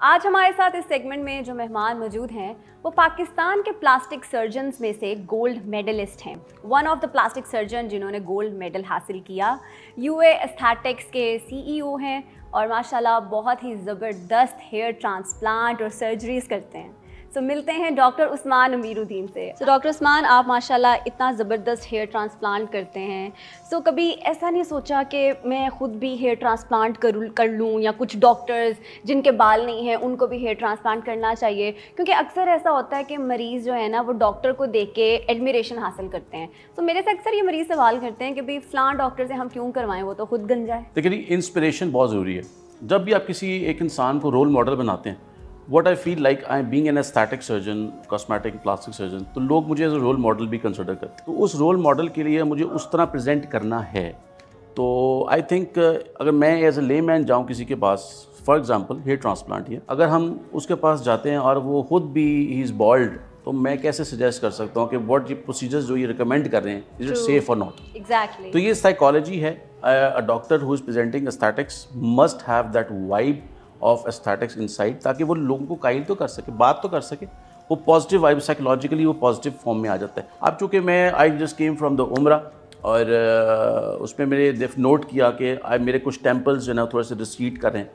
आज हमारे साथ इस सेगमेंट में जो मेहमान मौजूद हैं वो पाकिस्तान के प्लास्टिक सर्जन्स में से गोल्ड मेडलिस्ट हैं। One of the plastic surgeon जिन्होंने गोल्ड मेडल हासिल किया, यूए एस्थेटिक्स के सीईओ हैं और माशाल्लाह बहुत ही ज़बरदस्त हेयर ट्रांसप्लांट और सर्जरीज करते हैं। सो मिलते हैं डॉक्टर उस्मान अमीरुद्दीन से। सो डॉक्टर उस्मान, आप माशाल्लाह इतना ज़बरदस्त हेयर ट्रांसप्लांट करते हैं, सो कभी ऐसा नहीं सोचा कि मैं ख़ुद भी हेयर ट्रांसप्लांट कर लूँ, या कुछ डॉक्टर्स जिनके बाल नहीं हैं उनको भी हेयर ट्रांसप्लांट करना चाहिए? क्योंकि अक्सर ऐसा होता है कि मरीज़ जो है ना वो डॉक्टर को देख के एडमिरेशन हासिल करते हैं। सो मेरे से अक्सर ये मरीज़ सवाल करते हैं कि भाई फ़लाँ डॉक्टर से हम क्यों करवाएं, वो तो खुद गंजा है। देखिए, इंस्पिरेशन बहुत ज़रूरी है। जब भी आप किसी एक इंसान को रोल मॉडल बनाते हैं, What I feel like I am being an aesthetic surgeon, cosmetic plastic surgeon, तो लोग मुझे एज ए रोल मॉडल भी कंसिडर करते हैं। तो उस रोल मॉडल के लिए मुझे उस तरह प्रेजेंट करना है। तो आई थिंक अगर मैं एज ए ले मैन जाऊँ किसी के पास, फॉर एग्जांपल हेयर ट्रांसप्लांट ही है, अगर हम उसके पास जाते हैं और वो खुद भी ही इज़ बॉल्ड, तो मैं कैसे सजेस्ट कर सकता हूँ कि व्हाट ये प्रोसीजर्स जो ये रिकमेंड कर रहे हैं, इज इट सेफ और नॉट? एग्जैक्टली। तो ये साइकोलॉजी है। A doctor who is presenting aesthetics must have that vibe of aesthetics inside, ताकि वो लोगों को काइल तो कर सके, बात तो कर सके। वो पॉजिटिव वाइब साइकोलॉजिकली वो पॉजिटिव फॉर्म में आ जाता है। अब चूँकि मैं I just came from the उम्रा, और उसमें मैंने नोट किया कि मेरे कुछ टेम्पल्स जो है ना थोड़े से रिसीड कर रहे हैं,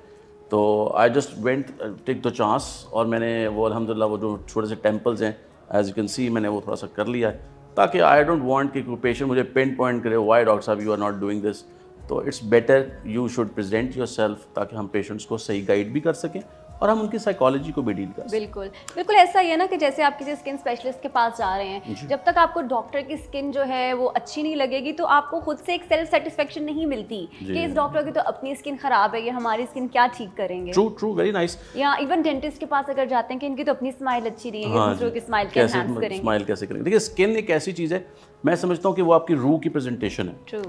तो I just went take the chance, और मैंने वो अल्हम्दुलिल्लाह वो जो छोटे से टेम्पल्स हैं एज यू कैन सी, मैंने वो थोड़ा सा कर लिया है, ताकि आई डोंट वांट कि कोई पेशेंट मुझे पिन पॉइंट करे, why doctor sahab you are not doing this. तो it's better you should present yourself, ताकि हम पेशेंट्स को सही गाइड भी कर सकें और हम उनकी साइकोलॉजी को भी डील कर सकें। बिल्कुल बिल्कुल ऐसा ही है ना कि जैसे आप किसी स्किन स्पेशलिस्ट के पास जा रहे हैं, जब तक आपको डॉक्टर की स्किन जो है वो अच्छी नहीं लगेगी तो आपको खुद से एक सेल्फ सेटिस्फेक्शन नहीं मिलती कि इस डॉक्टर की तो अपनी स्किन खराब है, ये हमारी स्किन क्या ठीक करेंगे। True true, very nice. या इवन डेंटिस्ट के पास अगर जाते हैं कि इनकी तो अपनी स्माइल अच्छी नहीं है, दूसरों की स्माइल कैसे एनहांस करेंगे, स्माइल कैसे करेंगे। देखिए, स्किन एक ऐसी चीज़ है, मैं समझता हूँ कि वो आपकी रूह की प्रेजेंटेशन है। ट्रू।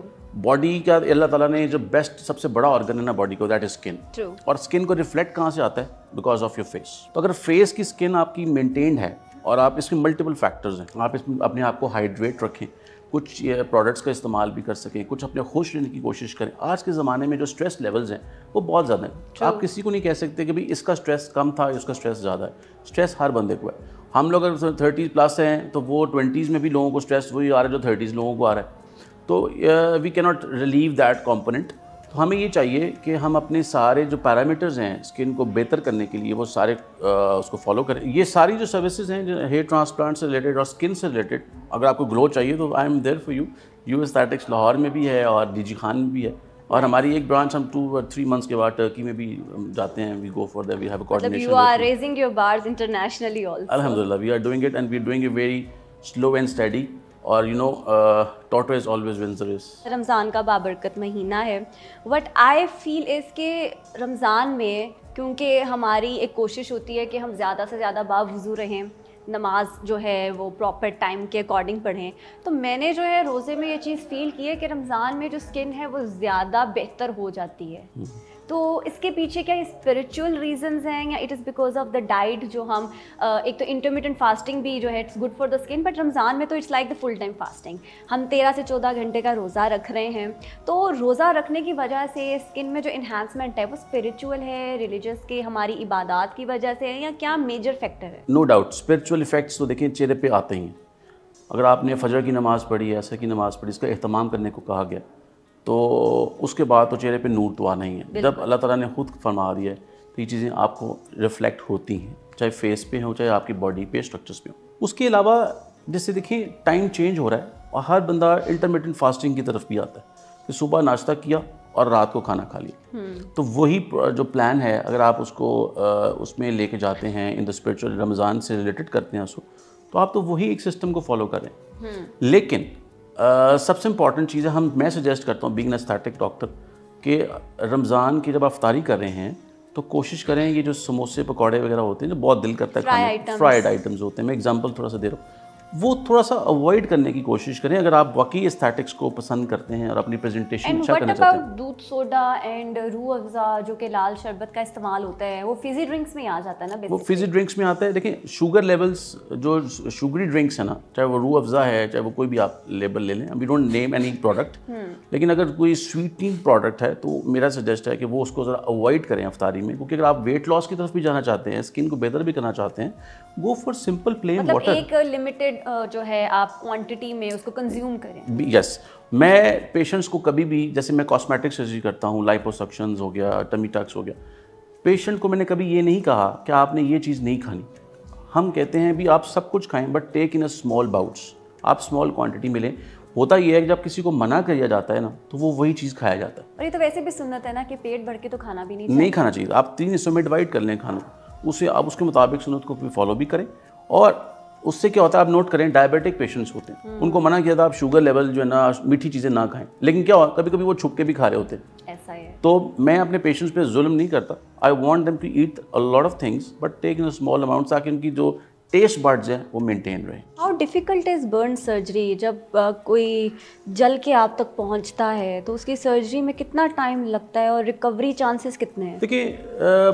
बॉडी का अल्लाह ताला ने जो बेस्ट सबसे बड़ा ऑर्गन है ना बॉडी को, दैट इज स्किन। ट्रू। और स्किन को रिफ्लेक्ट कहाँ से आता है? Because of your face. तो अगर फेस की स्किन आपकी मेंटेन्ड है और आप इसमें मल्टीपल फैक्टर्स हैं, आप इसमें अपने आप को हाइड्रेट रखें, कुछ प्रोडक्ट्स का इस्तेमाल भी कर सकें, कुछ अपने खुश रहने की कोशिश करें। आज के ज़माने में जो स्ट्रेस लेवल्स हैं वो बहुत ज़्यादा हैं। आप किसी को नहीं कह सकते कि भाई इसका स्ट्रेस कम था या उसका स्ट्रेस ज़्यादा है। स्ट्रेस हर बंदे को है। हम लोग अगर 30 प्लस हैं तो वो 20s में भी लोगों को स्ट्रेस वही आ रहा है जो 30s लोगों को आ रहा है। तो we cannot relieve that component. तो हमें ये चाहिए कि हम अपने सारे जो पैरामीटर्स हैं स्किन को बेहतर करने के लिए वो सारे उसको फॉलो करें। ये सारी जो सर्विसेज हैं जो हेयर ट्रांसप्लांट से रिलेटेड और स्किन से रिलेटेड, अगर आपको ग्लो चाहिए तो I am there for you. U Aesthetics Lahore में भी है और डीजी खान में भी है, और हमारी एक ब्रांच हम 2 और 3 मंथ्स के बाद टर्की में भी जाते हैं। We go for that, we have a coordination. You are raising your bars internationally also. अल्हम्दुलिल्लाह, we are doing it and we are doing it very slow and steady. और you know, tortoise always wins the race. Ramzan का बाबरकत महीना है। What I feel is के रमज़ान में क्योंकि हमारी एक कोशिश होती है कि हम ज़्यादा से ज़्यादा बावज़ू रहें, नमाज जो है वो प्रॉपर टाइम के अकॉर्डिंग पढ़ें, तो मैंने जो है रोज़े में ये चीज़ फील की है कि रमज़ान में जो स्किन है वो ज़्यादा बेहतर हो जाती है। तो इसके पीछे क्या स्पिरिचुअल रीजंस हैं या it is because of the diet? जो हम एक तो इंटरमिटेंट फास्टिंग भी जो है it's good for the skin, but Ramzan में तो it's like the full time fasting. हम 13 से 14 घंटे का रोज़ा रख रहे हैं, तो रोज़ा रखने की वजह से स्किन में जो इन्हांसमेंट है वो स्पिरिचुअल है, रिलीजियस के हमारी इबादत की वजह से है, या क्या मेजर फैक्टर है? नो डाउट स्पिरिचुअल इफेक्ट्स तो देखिए चेहरे पे आते ही हैं। अगर आपने फजर की नमाज़ पढ़ी है, असर की नमाज़ पढ़ी, इसका एहतमाम करने को कहा गया, तो उसके बाद तो चेहरे पे नूर तो आना ही है। जब अल्लाह ताला ने खुद फरमा दिया है तो ये चीज़ें आपको रिफ्लेक्ट होती हैं, चाहे फेस पे हो चाहे आपकी बॉडी पे स्ट्रक्चर्स पे हो। उसके अलावा जैसे देखिए टाइम चेंज हो रहा है और हर बंदा इंटरमिटेंट फास्टिंग की तरफ भी आता है कि सुबह नाश्ता किया और रात को खाना खा लिया। तो वही जो प्लान है, अगर आप उसको उसमें लेके जाते हैं इन द स्पिरिचुअल, रमज़ान से रिलेटेड करते हैं उसको, तो आप तो वही एक सिस्टम को फॉलो करें। लेकिन सबसे इम्पॉर्टेंट चीज़ है, मैं सजेस्ट करता हूँ बीइंग एन एस्थेटिक डॉक्टर कि रमज़ान की जब आप इफ्तारी कर रहे हैं तो कोशिश करें ये जो समोसे पकौड़े वगैरह होते हैं जो बहुत दिल करता है खाने, फ्राइड आइटम्स होते हैं, मैं एग्जांपल थोड़ा सा दे रहा हूँ, वो थोड़ा सा अवॉइड करने की कोशिश करें अगर आप वाकई एस्थेटिक्स को पसंद करते हैं और अपनी प्रेजेंटेशन अच्छा करना चाहते हैं। दूध सोडा एंड रूह अफ़ज़ा जो कि लाल शरबत का इस्तेमाल होता है, वो फिजी ड्रिंक्स में आ जाता है ना? वो फिजी ड्रिंक्स में आता है। देखिए शुगर लेवल्स, जो शुगरी ड्रिंक्स है ना, चाहे वो रूह अफ़ज़ा है, चाहे वो कोई भी आप लेबल ले लें, we don't name any product, लेकिन अगर कोई स्वीटनिंग प्रोडक्ट है तो मेरा सजेस्ट है कि वो उसको ज़रा अवॉइड करें अफ्तारी में, क्योंकि अगर आप वेट लॉस की तरफ भी जाना चाहते हैं, स्किन को बेहतर भी करना चाहते हैं, go for simple plain water. एक लिमिटेड जो है आप क्वांटिटी में उसको कंज्यूम करें। यस, मैं पेशेंट्स को कभी भी, जैसे मैं कॉस्मेटिक सर्जरी करता हूँ, लाइपोसक्शंस हो गया, टमी टक्स हो गया, पेशेंट को मैंने कभी ये नहीं कहा कि आपने ये चीज़ नहीं खानी। हम कहते हैं भी आप सब कुछ खाएं but take in a small bouts, आप स्मॉल क्वांटिटी में लें। होता ये है कि जब किसी को मना किया जाता है ना तो वो वही चीज़ खाया जाता है। और ये तो वैसे भी सुन्नत है ना कि पेट भर के तो खाना भी नहीं खाना चाहिए। आप 3 हिस्सों में डिवाइड कर लें खाना, उसे आप उसके मुताबिक सुन्नत को भी फॉलो भी करें। और उससे क्या होता है, आप नोट करें, डायबिटिक पेशेंट्स होते हैं, उनको मना किया था आप शुगर लेवल जो है ना, मीठी चीज़ें ना खाएं, लेकिन क्या हुआ, कभी कभी वो छुप के भी खा रहे होते हैं। ऐसा है। तो मैं अपने पेशेंट्स पे जुल्म नहीं करता। I want them to eat a lot of things but take in a small amount, ताकि उनकी जो टेस्ट बड्स हैं वो मेंटेन रहे। How difficult is burn surgery? जब कोई जल के आप तक पहुंचता है तो उसकी सर्जरी में कितना टाइम लगता है और रिकवरी चांसेस कितने हैं? देखिए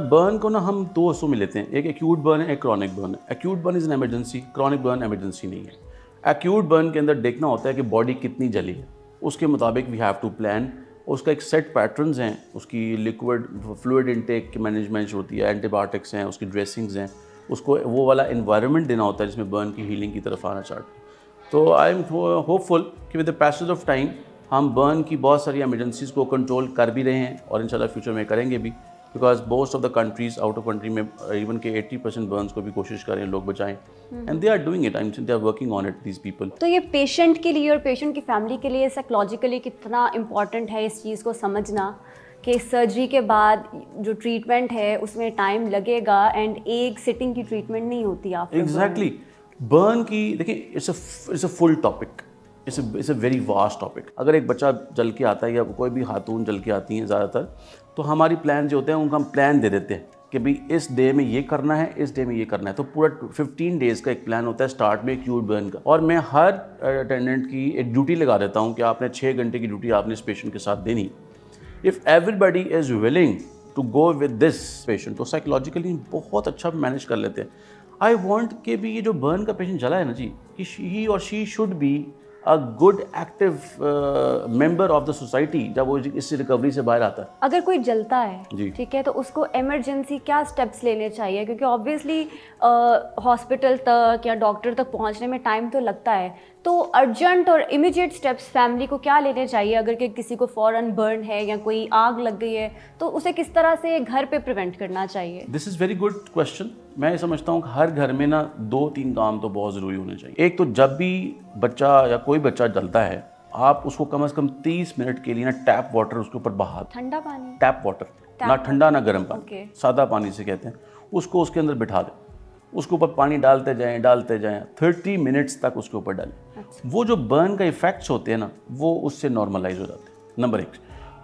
बर्न को ना हम 2 हिस्सों में लेते हैं, एक एक्यूट बर्न है, एक क्रॉनिक बर्न है। Acute burn is an emergency, chronic burn emergency नहीं है। एक्यूट बर्न के अंदर देखना होता है कि बॉडी कितनी जली है, उसके मुताबिक वी हैव टू प्लान। उसका एक सेट पैटर्न्स हैं, उसकी लिक्विड फ्लूइड इनटेक की मैनेजमेंट होती है, एंटीबायोटिक्स हैं, उसकी ड्रेसिंग्स हैं, उसको वो वाला एनवायरनमेंट देना होता है जिसमें बर्न की हीलिंग की तरफ आना चाहते। तो आई एम होपफुल कि with the passage of time हम बर्न की बहुत सारी एमरजेंसीज़ को कंट्रोल कर भी रहे हैं और इंशाल्लाह फ्यूचर में करेंगे भी, because most of the countries out of country में इवन के 80% बर्न्स को भी कोशिश करें लोग बचाएं, and they are doing it, I am they are working on it, these people. तो ये पेशेंट के लिए और पेशेंट की फैमिली के लिए साइकोलॉजिकली कितना इम्पॉर्टेंट है इस चीज़ को समझना कि सर्जरी के बाद जो ट्रीटमेंट है उसमें टाइम लगेगा एंड एक सिटिंग की ट्रीटमेंट नहीं होती आफ्टर। एग्जैक्टली। बर्न की देखिए it's a full topic, it's a very vast topic. अगर एक बच्चा जल के आता है या कोई भी खातून जल के आती हैं ज़्यादातर, तो हमारी प्लान जो होते हैं उनका हम प्लान दे देते हैं कि भाई इस डे में ये करना है, इस डे में ये करना है। तो पूरा 15 डेज़ का एक प्लान होता है स्टार्ट में एक्यूट बर्न का, और मैं हर अटेंडेंट की एक ड्यूटी लगा देता हूँ कि आपने 6 घंटे की ड्यूटी आपने इस पेशेंट के साथ देनी। If everybody is willing to go with this patient तो साइकोलॉजिकली बहुत अच्छा मैनेज कर लेते हैं। आई वॉन्ट कि भी ये जो बर्न का पेशेंट जला है ना जी, कि ही और she should be a good active member of the society जब वो इस रिकवरी से बाहर आता है। अगर कोई जलता है, ठीक है, तो उसको इमरजेंसी क्या स्टेप्स लेने चाहिए? क्योंकि ऑब्वियसली हॉस्पिटल तक या डॉक्टर तक पहुंचने में टाइम तो लगता है, तो अर्जेंट और इमीडिएट स्टेप्स फैमिली को क्या लेने चाहिए? अगर कि किसी को फ़ौरन बर्न है या कोई आग लग गई है तो उसे किस तरह से घर पे प्रिवेंट करना चाहिए? This is very good question. मैं समझता हूँ हर घर में ना 2-3 काम तो बहुत ज़रूरी होने चाहिए। एक तो जब भी बच्चा या कोई बच्चा जलता है, आप उसको कम से कम 30 मिनट के लिए ना टैप वाटर उसके ऊपर बहा, ठंडा पानी, टैप वाटर, ना ठंडा ना गर्म पानी, सादा पानी से कहते हैं, उसको उसके अंदर बिठा दें, उसके ऊपर पानी डालते जाएं 30 मिनट्स तक उसके ऊपर डालें। अच्छा। वो जो बर्न का इफेक्ट्स होते हैं ना वो उससे नॉर्मलाइज हो जाते हैं, नंबर 1।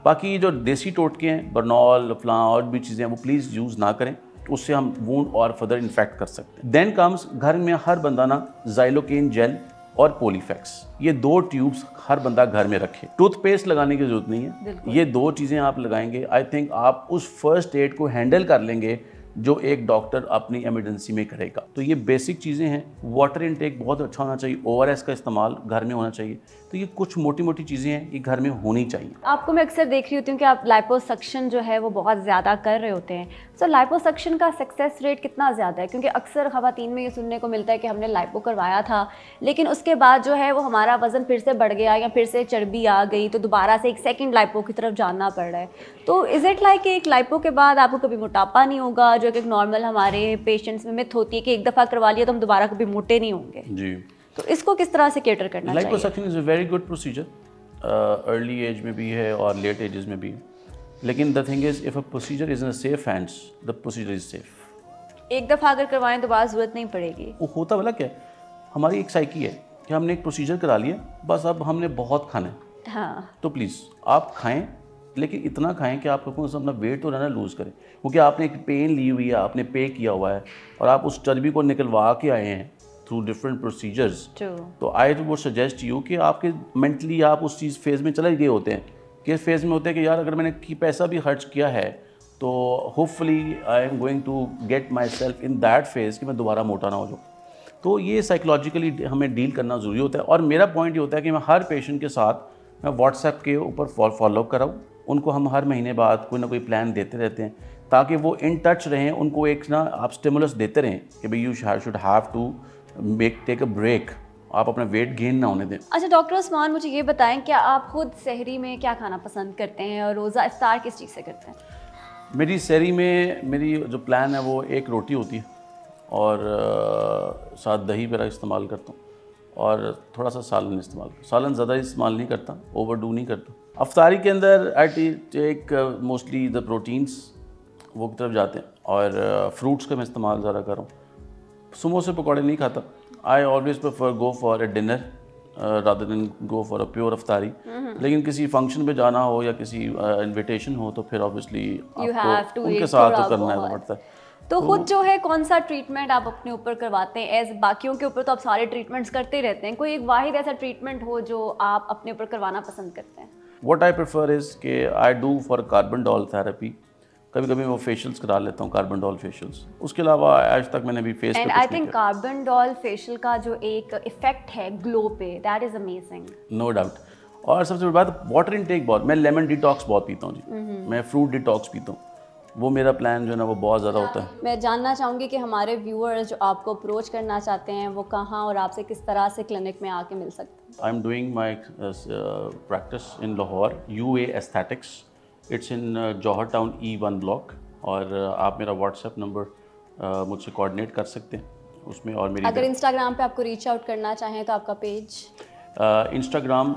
बाकी जो देसी टोटके हैं, बर्नॉल फलां और भी चीज़ें हैं, वो प्लीज़ यूज़ ना करें, उससे हम वूंड और फर्दर इन्फेक्ट कर सकते हैं। देन कम्स, घर में हर बंदा ना ज़ाइलोकेन जेल और पोलीफैक्स, ये 2 ट्यूब्स हर बंदा घर में रखे। टूथपेस्ट लगाने की जरूरत नहीं है, ये 2 चीज़ें आप लगाएंगे, आई थिंक आप उस फर्स्ट एड को हैंडल कर लेंगे जो एक डॉक्टर अपनी इमरजेंसी में करेगा। तो ये बेसिक चीज़ें हैं। वाटर इनटेक बहुत अच्छा होना चाहिए, ORS का इस्तेमाल घर में होना चाहिए। तो ये कुछ मोटी मोटी चीज़ें हैं, ये घर में होनी चाहिए। आपको मैं अक्सर देख रही होती हूँ कि आप लाइपोसक्शन जो है वो बहुत ज़्यादा कर रहे होते हैं। सो लाइपोसक्शन का सक्सेस रेट कितना ज़्यादा है? क्योंकि अक्सर ख़वातीन में ये सुनने को मिलता है कि हमने लाइपो करवाया था लेकिन उसके बाद जो है वो हमारा वज़न फिर से बढ़ गया या फिर से चर्बी आ गई तो दोबारा से एक सेकेंड लाइपो की तरफ जाना पड़ रहा है। तो इज़ इट लाइक एक लाइपो के बाद आपको कभी मोटापा नहीं होगा, जो एक नॉर्मल हमारे पेशेंट्स में मिथ होती है कि एक दफ़ा करवा लिया तो हम दोबारा कभी मोटे नहीं होंगे जी? तो इसको किस तरह से केटर करना चाहिए? Liposuction is a very good procedure, early age में भी है और लेट एजेस में भी, लेकिन the thing is if a procedure is in safe hands the procedure is safe. एक दफ़ा अगर करवाएं तो बाद ज़रूरत नहीं पड़ेगी। वो होता वाला क्या है, हमारी एक साइकी है कि हमने एक प्रोसीजर करा लिया, बस अब हमने बहुत खाना है। हाँ, तो प्लीज़ आप खाएं, लेकिन इतना खाएं कि आप अपना वेट तो ना लूज़ करें, क्योंकि आपने एक पेन ली हुई है, आपने पे किया हुआ है और आप उस चर्बी को निकलवा के आए हैं, थ्रू डिफरेंट प्रोसीजर्स, True. तो आई वुड सजेस्ट यू कि आपके मेंटली आप उस चीज़ फेज़ में चले गए होते हैं, किस फेज़ में होते हैं कि यार अगर मैंने पैसा भी खर्च किया है तो hopefully I am going to get myself in that phase कि मैं दोबारा मोटा ना हो जाऊँ। तो ये साइकोलॉजिकली हमें डील करना ज़रूरी होता है। और मेरा पॉइंट ये होता है कि मैं हर पेशेंट के साथ मैं व्हाट्सएप के ऊपर फॉलो कराऊँ, उनको हम हर महीने बाद कोई ना कोई प्लान देते रहते हैं ताकि वो इन टच रहें, उनको एक ना आप स्टिमुलस देते रहें कि भाई you should have to take a break, आप अपना वेट गेन ना होने दें। अच्छा डॉक्टर उस्मान, मुझे ये बताएं, क्या आप खुद सहरी में क्या खाना पसंद करते हैं और रोज़ा इफ्तार किस चीज़ से करते हैं? मेरी सहरी में मेरी जो प्लान है वो एक रोटी होती है और साथ दही मेरा इस्तेमाल करता हूँ और थोड़ा सा सालन इस्तेमाल करता हूँ। सालन ज़्यादा इस्तेमाल नहीं करता, ओवरडू नहीं करता। अफ्तारी के अंदर I take mostly the proteins, वो की तरफ जाते हैं, और फ्रूट्स का मैं इस्तेमाल ज़्यादा कर रहा हूँ। समोसे पकौड़े नहीं खाता। I always prefer go for a dinner rather than go for a pure अफ्तारी। लेकिन किसी फंक्शन पे जाना हो या किसी इनविटेशन हो तो फिर ऑब्वियसली आपको उनके साथ तो करना है पड़ता है। तो खुद जो है कौन सा ट्रीटमेंट आप अपने ऊपर करवाते हैं? एज बाकियों के ऊपर तो आप सारे ट्रीटमेंट्स करते रहते हैं, कोई एक वाहिद ऐसा ट्रीटमेंट हो जो आप अपने ऊपर करवाना पसंद करते हैं? व्हाट आई प्रेफर इज़ कि I do for carbon doll therapy, कभी कभी वो फेशियल्स करा लेता हूँ, कार्बन डॉल फेशियल्स। उसके अलावा आज तक मैंने भी face and I think carbon doll facial का जो एक इफेक्ट है ग्लो पे, that is amazing. No doubt. और सबसे बड़ी बात, वाटर इनटेक बहुत, मैं लेमन डिटॉक्स बहुत पीता हूँ जी, मैं फ्रूट डिटॉक्स पीता हूँ, वो मेरा प्लान जो है ना वो बहुत ज़्यादा होता है। मैं जानना चाहूँगी कि हमारे व्यूअर्स जो आपको अप्रोच करना चाहते हैं वो कहाँ और आपसे किस तरह से क्लिनिक में आके मिल सकते हैं? I am doing my practice in Lahore, UA Aesthetics, it's in Johar town E1 block. और आप मेरा व्हाट्सएप नंबर मुझसे कोऑर्डिनेट कर सकते हैं उसमें। और मेरी अगर इंस्टाग्राम पे आपको रीच आउट करना चाहें तो आपका पेज इंस्टाग्राम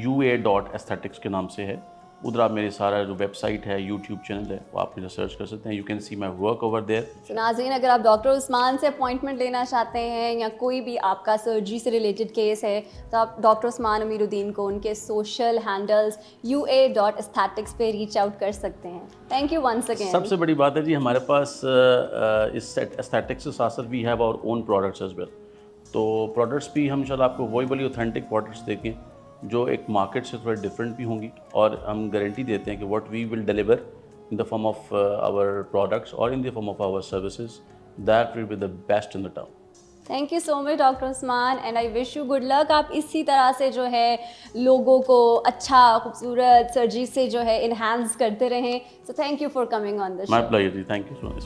@UA.aesthetics के नाम से है। उधर आप मेरे सारा जो वेबसाइट है, यूट्यूब चैनल है, वो आप मुझे सर्च कर सकते हैं। You can see my work over there. तो नाज़रीन, अगर आप डॉक्टर उस्मान से अपॉइंटमेंट लेना चाहते हैं या कोई भी आपका सर्जरी से रिलेटेड केस है तो आप डॉक्टर उस्मान अमीरुद्दीन को उनके सोशल हैंडल्स UA.aesthetics पे रीच आउट कर सकते हैं। Thank you once again. सबसे बड़ी बात है जी, हमारे पास इस एस्थेटिक्स के साथ साथ we have our own products as well. तो प्रोडक्ट्स भी हम शायद आपको वही वाली ऑथेंटिक प्रोडक्ट्स देखें जो एक मार्केट से थोड़ा डिफरेंट भी होंगी, और हम गारंटी देते हैं कि what we will deliver in the form of our products और in the form of our services, that will be the best in the town. Thank you so much doctor Usman, and I wish you good luck. आप इसी तरह से जो है लोगों को अच्छा खूबसूरत सर्जरी से जो है इन्हांस करते रहें। So thank you for coming on the show. My pleasure जी, थैंक यू सो मच।